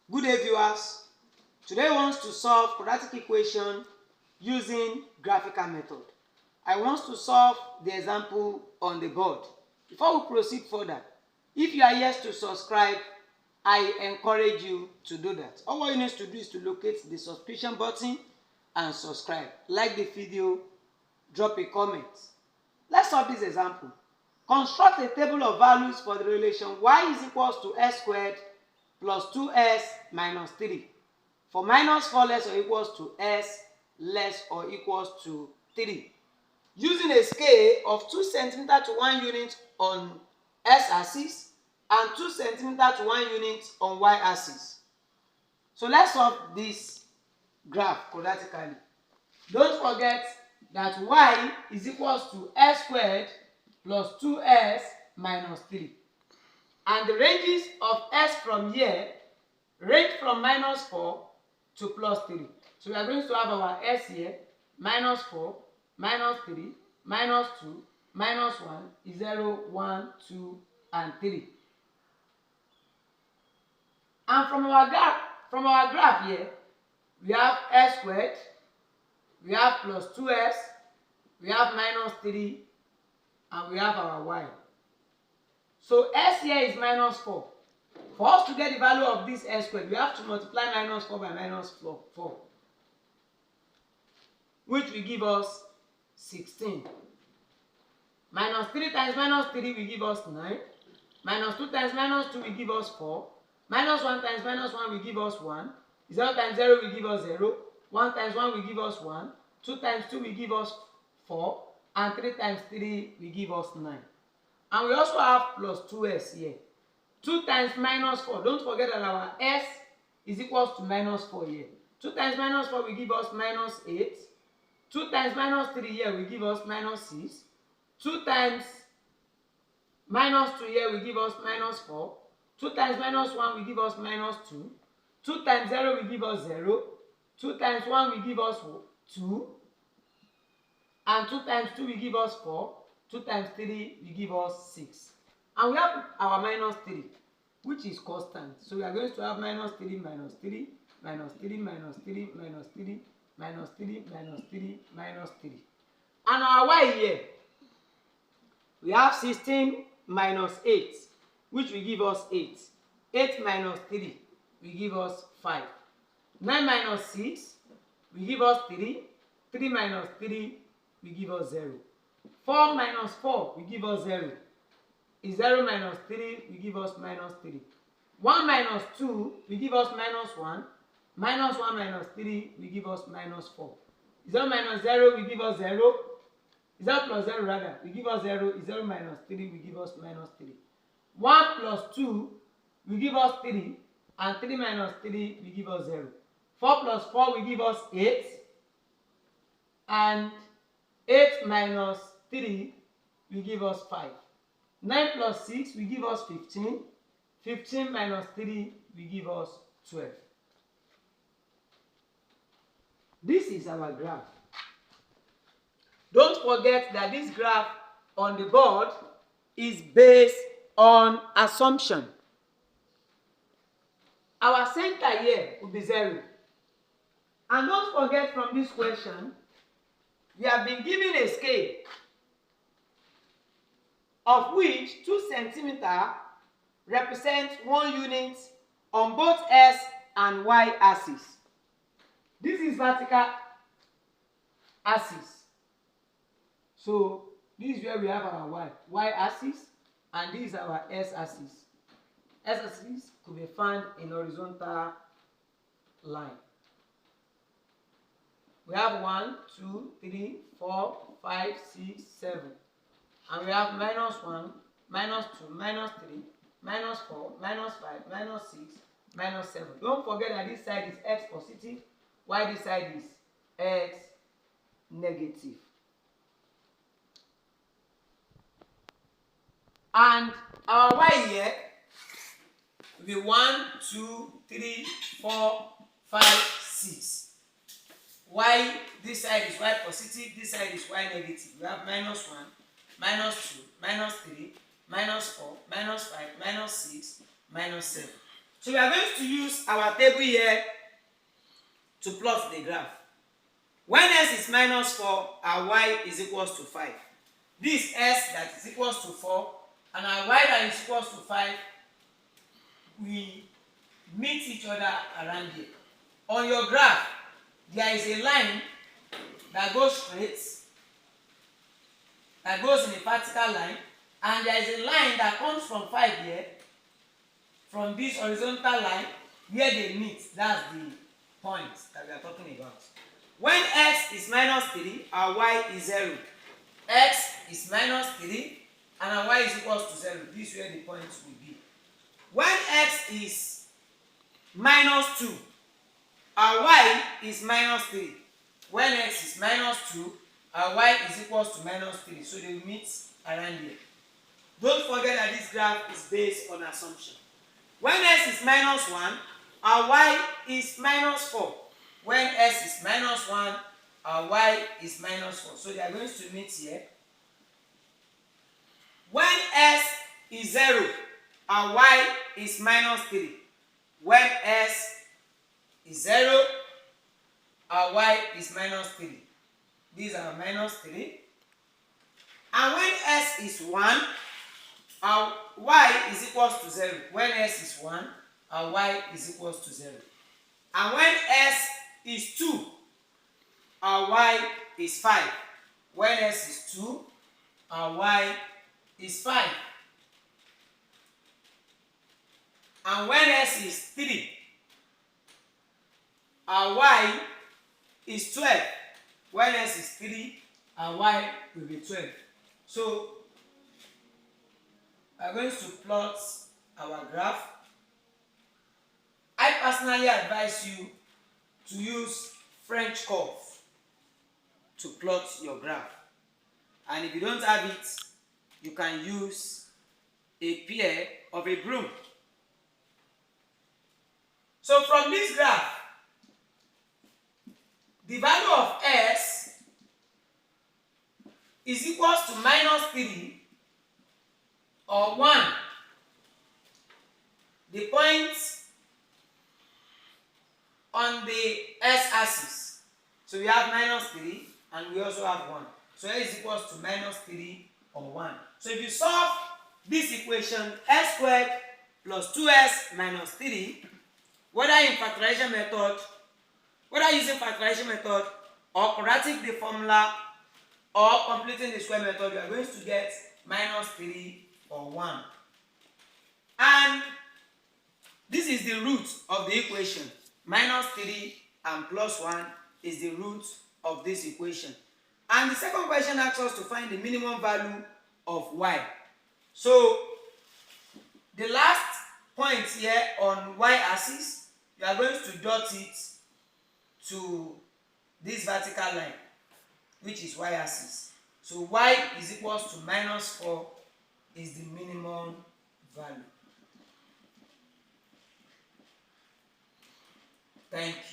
Good day, viewers. Today I want to solve quadratic equation using graphical method. I want to solve the example on the board. Before we proceed further, if you are yet to subscribe, I encourage you to do that. All you need to do is to locate the subscription button and subscribe. Like the video, drop a comment. Let's solve this example. Construct a table of values for the relation y is equals to s squared plus 2s minus 3 for minus 4 less or equals to s less or equals to 3. Using a scale of 2 cm to 1 unit on x-axis and 2 cm to 1 unit on y-axis. So let's solve this graph quadratically. Don't forget that y is equals to s squared plus 2s minus 3. And the ranges of s from here range from minus 4 to plus 3. So we are going to have our s here, minus 4, minus 3, minus 2, minus 1 is 0, 1, 2, and 3. And from our graph here, we have s squared, we have plus 2s, we have minus 3, and we have our y. So s here is minus 4. For us to get the value of this s squared, we have to multiply minus 4 by minus 4, which will give us 16. Minus 3 times minus 3 will give us 9. Minus 2 times minus 2 will give us 4. Minus 1 times minus 1 will give us 1. 0 times 0 will give us 0. 1 times 1 will give us 1. 2 times 2 will give us 4. And 3 times 3 will give us 9. And we also have plus 2s here. 2 times minus 4. Don't forget that our s is equals to minus 4 here. 2 times minus 4 will give us minus 8. 2 times minus 3 here will give us minus 6. 2 times minus 2 here will give us minus 4. 2 times minus 1 will give us minus 2. 2 times 0 will give us 0. 2 times 1 will give us 2. And 2 times 2 will give us 4. 2 times 3 will give us 6. And we have our minus 3, which is constant. So we are going to have minus 3, minus 3, minus 3, minus 3, minus 3, minus 3, minus 3, minus 3. And our y here, we have 16 minus 8, which will give us 8. 8 minus 3 will give us 5. 9 minus 6 will give us 3. 3 minus 3 will give us 0. 4 minus 4 will give us 0. 0 minus 3 will give us minus 3. 1 minus 2 will give us minus 1. Minus 1 minus 3 will give us minus 4. 0 minus 0 will give us 0. 0 plus 0 rather will give us 0. 0 minus 3 will give us minus 3. 1 plus 2 will give us 3. And 3 minus 3 will give us 0. 4 plus 4 will give us 8. And 8 minus 3 will give us 5. 9 plus 6 will give us 15. 15 minus 3 will give us 12. This is our graph. Don't forget that this graph on the board is based on assumption. Our center here will be 0. And don't forget from this question, we have been given a scale of which 2 cm represents 1 unit on both s and y axis. This is vertical axis. So this is where we have our y axis, and this is our s axis. S axis could be found in horizontal line. We have 1, 2, 3, 4, 5, 6, 7. And we have minus 1, minus 2, minus 3, minus 4, minus 5, minus 6, minus 7. Don't forget that this side is x positive, while this side is x negative. And our y here will be 1, 2, 3, 4, 5, 6. Y, this side is y positive, this side is y negative. We have minus 1, minus 2, minus 3, minus 4, minus 5, minus 6, minus 7. So we are going to use our table here to plot the graph. When x is minus 4, our y is equals to 5. This s that is equals to 4 and our y that is equals to 5, we meet each other around here. On your graph, there is a line that goes straight, that goes in a vertical line, and there is a line that comes from 5 here, from this horizontal line, where they meet. That's the point that we are talking about. When x is minus 3, our y is 0. X is minus 3 and our y is equals to 0. This is where the point will be. When x is minus 2, our y is minus 3. When x is minus 2, our y is equals to minus 3. So they will meet around here. Don't forget that this graph is based on assumption. When x is minus 1, our y is minus 4. When x is minus 1, our y is minus 4. So they are going to meet here. When s is 0, our y is minus 3. When s is 0, our y is minus 3. These are minus 3. And when s is 1, our y is equals to 0. When s is 1, our y is equals to 0. And when s is 2, our y is 5. When s is 2, our y is 5. And when s is 3, our y is 12. When s is 3, our y will be 12. So we are going to plot our graph. I personally advise you to use French curve to plot your graph. And if you don't have it, you can use a pair of a broom. So from this graph, the value of s is equals to minus 3 or 1. The point on the s-axis. So we have minus 3 and we also have 1. So s is equals to minus 3 or 1. So if you solve this equation, s squared plus 2s minus 3, whether in factorization method, whether using factorization method or quadratic the formula or completing the square method, you are going to get minus 3 or 1. And this is the root of the equation. Minus 3 and plus 1 is the root of this equation. And the second question asks us to find the minimum value of y. So the last point here on y-axis, you are going to dot it to this vertical line, which is y-axis. So y is equals to minus 4 is the minimum value. Thank you.